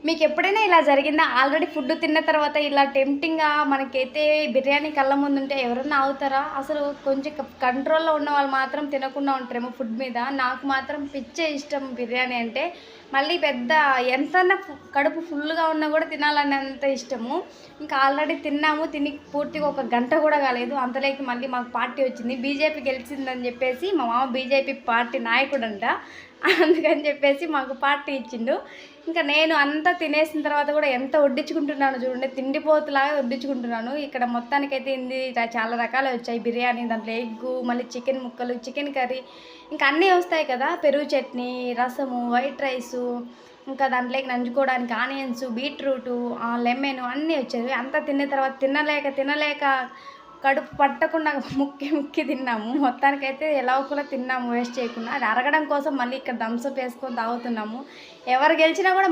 మీకు ఎప్పుడైనా ఇలా జరిగిందా? ఆల్రెడీ ఫుడ్ తిన్న తర్వాత ఇలా టెంప్టింగ్‌గా మనకైతే బిర్యానీ కళ్ళ ముందుంటే ఎవరన్నా ఆగుతారా? అసలు కొంచెం కంట్రోల్‌లో ఉన్నవాళ్ళు మాత్రం తినకుండా ఉంటారేమో ఫుడ్ మీద. నాకు మాత్రం పిచ్చే ఇష్టం బిర్యానీ అంటే. మళ్ళీ పెద్ద ఎంతన్నా కడుపు ఫుల్‌గా ఉన్నా గూడా తినాలన్నంత ఇష్టము. ఇంకా ఆల్రెడీ తిన్నాము. తిని పూర్తిగా ఒక గంట గూడా కాలేదు. అంతలోకి మళ్ళీ మాకు పార్టీ వచ్చింది. బీజేపీ గెలిచిందని జెప్పేసి మా మామ బీజేపీ పార్టీ నాయకుడంట. అందుకని చెప్పేసి మాకు పార్టీ ఇచ్చిండు. ఇంకా నేను అంతా తినేసిన తర్వాత కూడా ఎంత వడ్డించుకుంటున్నానో చూడండి. తిండిపోతులాగా వడ్డించుకుంటున్నాను. ఇక్కడ మొత్తానికైతే చాలా రకాలు వచ్చాయి. బిర్యానీ, దాంట్లో ఎగ్గు, మళ్ళీ చికెన్ ముక్కలు, చికెన్ కర్రీ, ఇంకా అన్నీ వస్తాయి కదా! పెరుగు చట్నీ, రసము, వైట్ రైసు, ఇంకా దాంట్లోకి నంజుకోవడానికి ఆనియన్స్, బీట్రూటు, లెమను అన్నీ వచ్చేవి. అంతా తిన్న తర్వాత తినలేక కడుపు పట్టకుండా ముక్కి ముక్కి తిన్నాము. మొత్తానికైతే ఎలాగో కూడా తిన్నాము వేస్ట్ చేయకుండా. అది అరగడం కోసం మళ్ళీ ఇక్కడ థమ్స్ అప్ ఏసుకొని తాగుతున్నాము. ఎవరు గెలిచినా కూడా